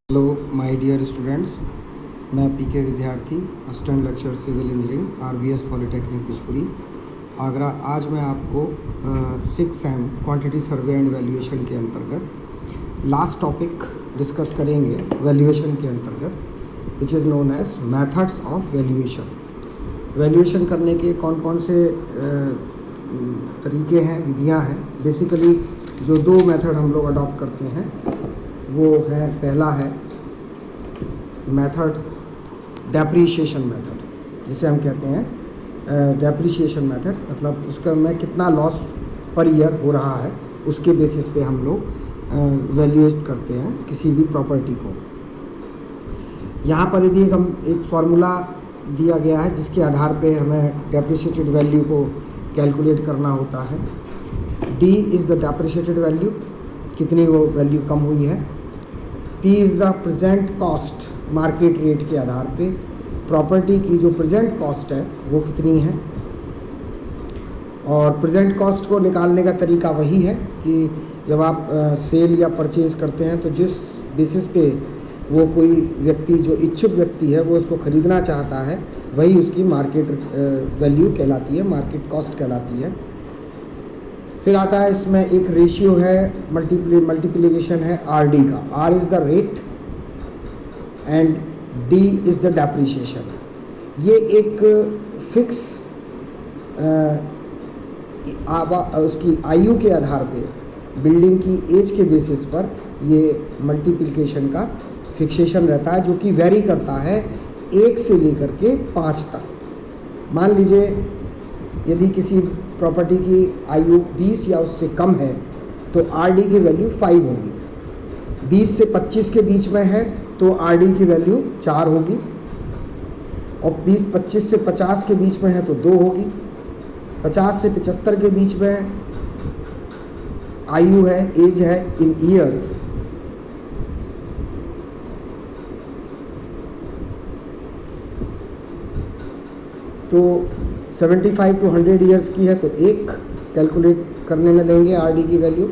Hello my dear students, मैं PK Vidyarthi, assistant lecturer civil engineering, RBS polytechnic Bichpuri, Agra. आज मैं आपको 6th sem quantity survey and valuation के अंतर्गत लास्ट टॉपिक डिस्कस करेंगे। वैल्यूएशन के अंतर्गत which is known as methods of valuation. Valuation करने के कौन कौन से तरीके हैं, विधियां हैं। बेसिकली जो दो मेथड हम लोग अडॉप्ट करते हैं वो है, पहला है मेथड डेप्रीशिएशन मेथड, जिसे हम कहते हैं डेप्रीशिएशन मेथड। मतलब उसका में कितना लॉस पर ईयर हो रहा है उसके बेसिस पे हम लोग वैल्यूएट करते हैं किसी भी प्रॉपर्टी को। यहाँ पर यदि हम एक फार्मूला दिया गया है जिसके आधार पे हमें डेप्रिशिएटेड वैल्यू को कैलकुलेट करना होता है। D is the depreciated value, कितनी वो वैल्यू कम हुई है। P is the present cost, market rate के आधार पे प्रॉपर्टी की जो प्रेजेंट कॉस्ट है वो कितनी है। और प्रेजेंट कॉस्ट को निकालने का तरीका वही है कि जब आप सेल या परचेज करते हैं तो जिस बेसिस पे वो कोई व्यक्ति, जो इच्छुक व्यक्ति है, वो उसको ख़रीदना चाहता है, वही उसकी मार्केट वैल्यू कहलाती है, मार्केट कॉस्ट कहलाती है। फिर आता है इसमें एक रेशियो है, मल्टीप्लिकेशन है आरडी का। R is the rate and D is the depreciation. ये एक फिक्स उसकी आयु के आधार पे, बिल्डिंग की एज के बेसिस पर ये मल्टीप्लिकेशन का फिक्सेशन रहता है, जो कि वेरी करता है 1 से लेकर के 5 तक। मान लीजिए यदि किसी प्रॉपर्टी की आयु 20 या उससे कम है तो आरडी की वैल्यू 5 होगी। 20 से 25 के बीच में है तो आरडी की वैल्यू 4 होगी। और 25 से 50 के बीच में है तो 2 होगी। 50 से 75 के बीच में आयु है, एज है इन ईयर्स, तो 75 to 100 ईयर्स की है तो 1 कैलकुलेट करने में लेंगे आरडी की वैल्यू।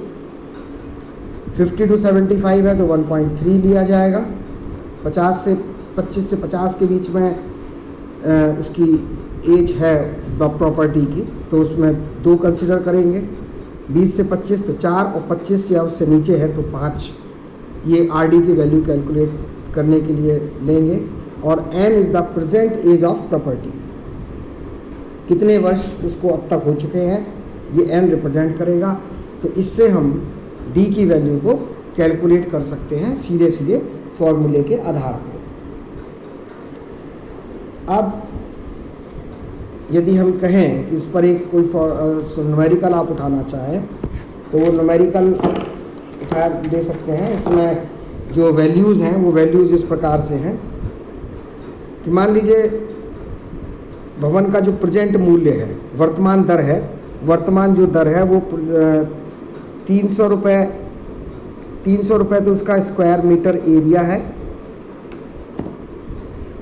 50 to 75 है तो 1.3 लिया जाएगा। 25 से 50 के बीच में उसकी एज है प्रॉपर्टी की, तो उसमें 2 कंसिडर करेंगे। 20 से 25 तो 4, और 25 या उससे नीचे है तो 5। ये आरडी की वैल्यू कैलकुलेट करने के लिए लेंगे। और N is the present age of property, कितने वर्ष उसको अब तक हो चुके हैं, ये एन रिप्रेजेंट करेगा। तो इससे हम डी की वैल्यू को कैलकुलेट कर सकते हैं सीधे सीधे फॉर्मूले के आधार पर। अब यदि हम कहें कि इस पर एक कोई न्यूमेरिकल आप उठाना चाहें तो वो न्यूमेरिकल उठा दे सकते हैं। इसमें जो वैल्यूज़ हैं वो वैल्यूज़ इस प्रकार से हैं कि मान लीजिए भवन का जो प्रेजेंट मूल्य है, वर्तमान दर है, वर्तमान जो दर है वो 300 रुपये तो उसका स्क्वायर मीटर एरिया है,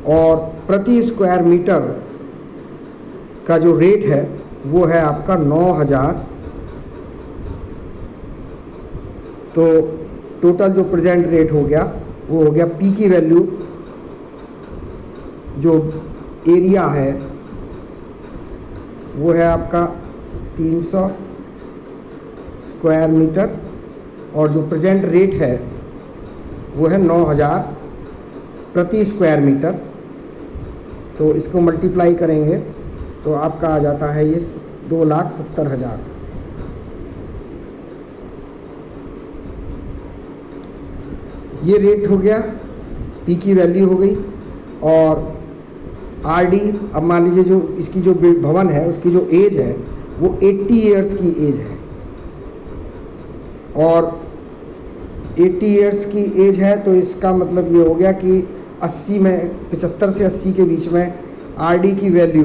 और प्रति स्क्वायर मीटर का जो रेट है वो है आपका 9000। तो टोटल जो प्रेजेंट रेट हो गया वो हो गया, पी की वैल्यू जो एरिया है वो है आपका 300 स्क्वायर मीटर, और जो प्रेजेंट रेट है वो है 9000 प्रति स्क्वायर मीटर। तो इसको मल्टीप्लाई करेंगे तो आपका आ जाता है ये 2,70,000। ये रेट हो गया, पी की वैल्यू हो गई। और आरडी, अब मान लीजिए जो इसकी जो भवन है उसकी जो एज है वो 80 ईयर्स की एज है, और 80 ईयर्स की एज है तो इसका मतलब ये हो गया कि 80 में 75 से 80 के बीच में आरडी की वैल्यू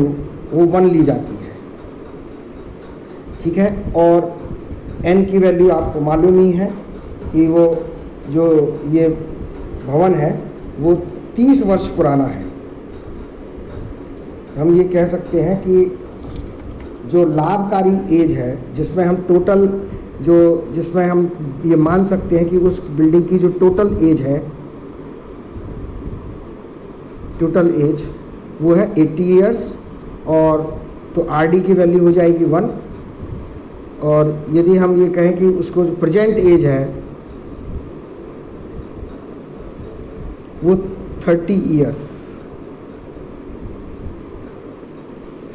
वो 1 ली जाती है, ठीक है। और एन की वैल्यू आपको मालूम ही है कि वो जो ये भवन है वो 30 वर्ष पुराना है। हम ये कह सकते हैं कि जो लाभकारी एज है, जिसमें हम टोटल जिसमें हम ये मान सकते हैं कि उस बिल्डिंग की जो टोटल एज है टोटल एज वो है 80 ईयर्स, और तो आरडी की वैल्यू हो जाएगी 1। और यदि हम ये कहें कि उसको जो प्रेजेंट एज है वो 30 ईयर्स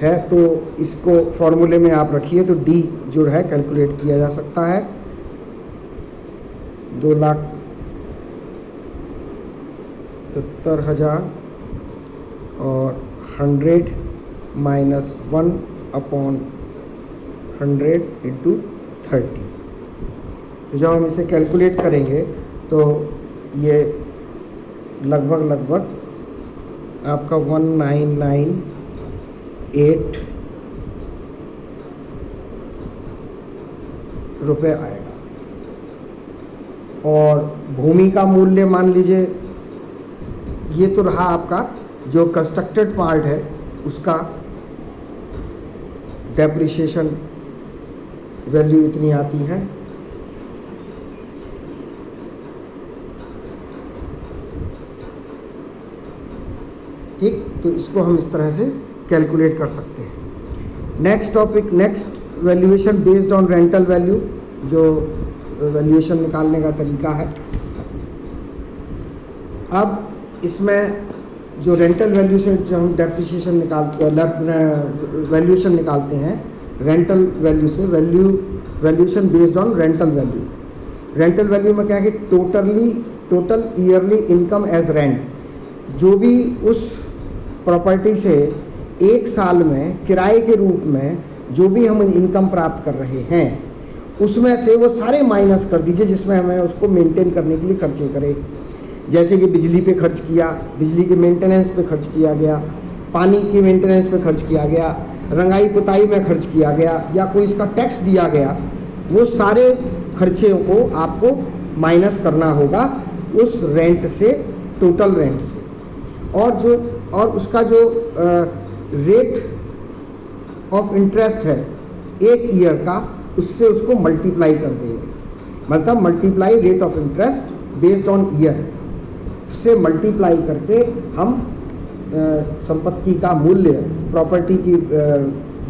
है, तो इसको फॉर्मूले में आप रखिए तो डी जो है कैलकुलेट किया जा सकता है 2,70,000 और 100 माइनस 1/100 इंटू 30। तो जब हम इसे कैलकुलेट करेंगे तो ये लगभग आपका 1998 रुपये आएगा। और भूमि का मूल्य मान लीजिए, ये तो रहा आपका जो कंस्ट्रक्टेड पार्ट है उसका डेप्रिसिएशन वैल्यू इतनी आती है। ठीक, तो इसको हम इस तरह से कैलकुलेट कर सकते हैं। Next topic, next valuation based on rental value, जो वैल्यूएशन निकालने का तरीका है। अब इसमें जो रेंटल वैल्यू से जो हम डेप्रिसिएशन निकालते वैल्यूएशन निकालते हैं रेंटल वैल्यू से, valuation based on rental value. Rental value में क्या है कि total yearly income as rent, जो भी उस प्रॉपर्टी से एक साल में किराए के रूप में जो भी हम इनकम प्राप्त कर रहे हैं उसमें से वो सारे माइनस कर दीजिए जिसमें हमें उसको मेंटेन करने के लिए खर्चे करें। जैसे कि बिजली पे खर्च किया, बिजली के मेंटेनेंस पे खर्च किया गया, पानी के मेंटेनेंस पे खर्च किया गया, रंगाई पुताई में खर्च किया गया, या कोई इसका टैक्स दिया गया, वो सारे खर्चे को आपको माइनस करना होगा उस रेंट से, टोटल रेंट से। और उसका जो रेट ऑफ इंटरेस्ट है एक ईयर का, उससे उसको मल्टीप्लाई कर देंगे। मतलब multiply rate of interest based on year से मल्टीप्लाई करके हम संपत्ति का मूल्य, प्रॉपर्टी की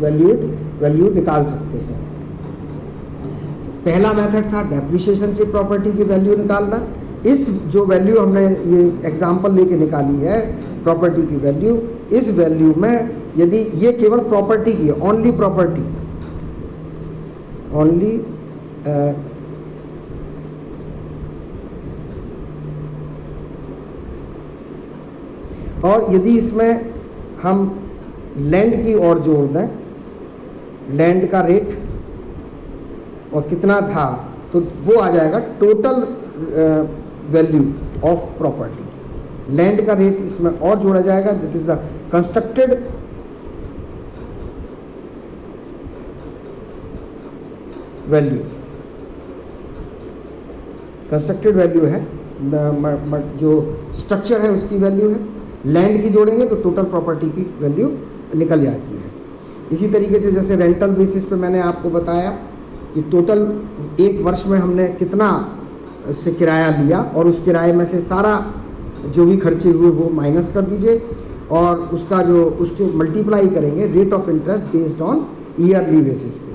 वैल्यू निकाल सकते हैं। तो पहला मेथड था डेप्रिसिएशन से प्रॉपर्टी की वैल्यू निकालना। इस जो वैल्यू हमने ये एग्जांपल लेके निकाली है प्रॉपर्टी की वैल्यू, इस वैल्यू में यदि ये केवल प्रॉपर्टी की है, ओनली प्रॉपर्टी, ओनली और यदि इसमें हम लैंड की ओर जोड़ दें, लैंड का रेट और कितना था, तो वो आ जाएगा total value of property. Land का रेट इसमें और जोड़ा जाएगा, that is the constructed value. Constructed value है, जो स्ट्रक्चर है उसकी वैल्यू है। लैंड की जोड़ेंगे तो टोटल प्रॉपर्टी की वैल्यू निकल जाती है। इसी तरीके से जैसे रेंटल बेसिस पे मैंने आपको बताया कि टोटल एक वर्ष में हमने कितना से किराया लिया, और उस किराए में से सारा जो भी खर्चे हुए वो माइनस कर दीजिए, और उसको मल्टीप्लाई करेंगे rate of interest based on yearly basis पे।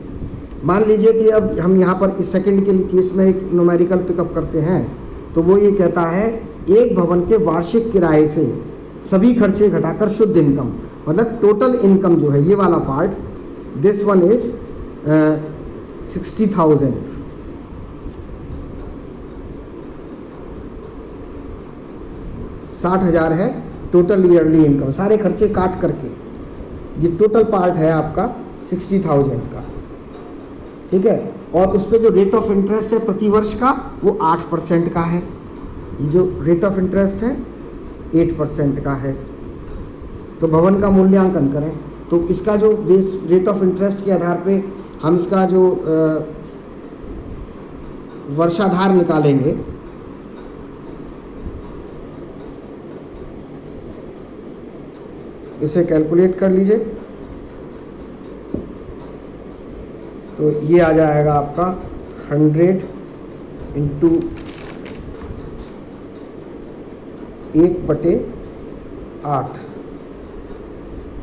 मान लीजिए कि अब हम यहाँ पर इस सेकंड के केस में एक न्यूमेरिकल पिकअप करते हैं, तो वो ये कहता है एक भवन के वार्षिक किराए से सभी खर्चे घटाकर शुद्ध इनकम, मतलब टोटल इनकम जो है ये वाला पार्ट, दिस वन इज 60,000। 60,000 है टोटल ईयरली इनकम, सारे खर्चे काट करके ये टोटल पार्ट है आपका 60,000 का। ठीक है, और उस पर जो रेट ऑफ इंटरेस्ट है प्रति वर्ष का वो 8% का है। ये जो रेट ऑफ इंटरेस्ट है 8% का है। तो भवन का मूल्यांकन करें तो इसका जो बेस रेट ऑफ इंटरेस्ट के आधार पे हम इसका जो वर्षाधार निकालेंगे, इसे कैलकुलेट कर लीजिए तो ये आ जाएगा आपका 100 इंटू 1/8 8,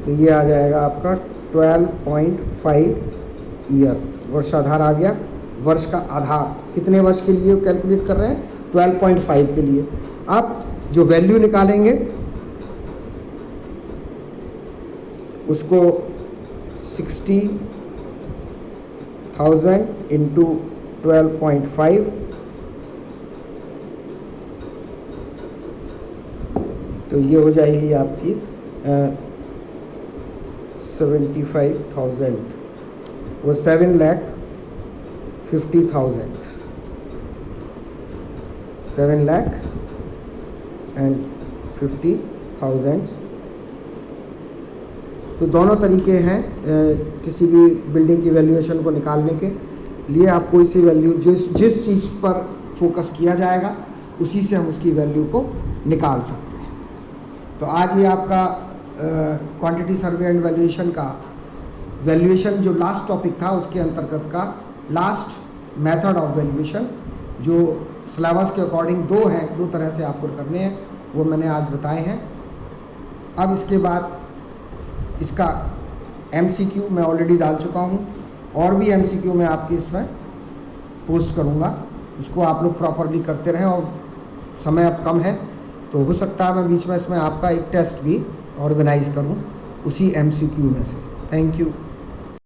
तो ये आ जाएगा आपका 12.5 ईयर। वर्षाधार आ गया। वर्ष का आधार कितने वर्ष के लिए कैलकुलेट कर रहे हैं? 12.5 के लिए। अब जो वैल्यू निकालेंगे उसको 60,000 इंटू 12.5, तो ये हो जाएगी आपकी 75,000, वो 7,50,000, 7,50,000। तो दोनों तरीके हैं किसी भी बिल्डिंग की वैल्यूएशन को निकालने के लिए। आप कोई सी वैल्यू जिस चीज़ पर फोकस किया जाएगा उसी से हम उसकी वैल्यू को निकाल सकते हैं। तो आज ये आपका क्वांटिटी सर्वे एंड वैल्यूएशन का वैल्यूएशन जो लास्ट टॉपिक था उसके अंतर्गत का लास्ट मेथड ऑफ वैल्यूएशन, जो सिलेबस के अकॉर्डिंग दो तरह से आपको करने हैं, वो मैंने आज बताए हैं। अब इसके बाद इसका MCQ मैं ऑलरेडी डाल चुका हूँ, और भी MCQ मैं आपके इसमें पोस्ट करूँगा, उसको आप लोग प्रॉपरली करते रहें। और समय अब कम है तो हो सकता है मैं बीच में इसमें आपका एक टेस्ट भी ऑर्गेनाइज करूँ उसी MCQ में से। Thank you.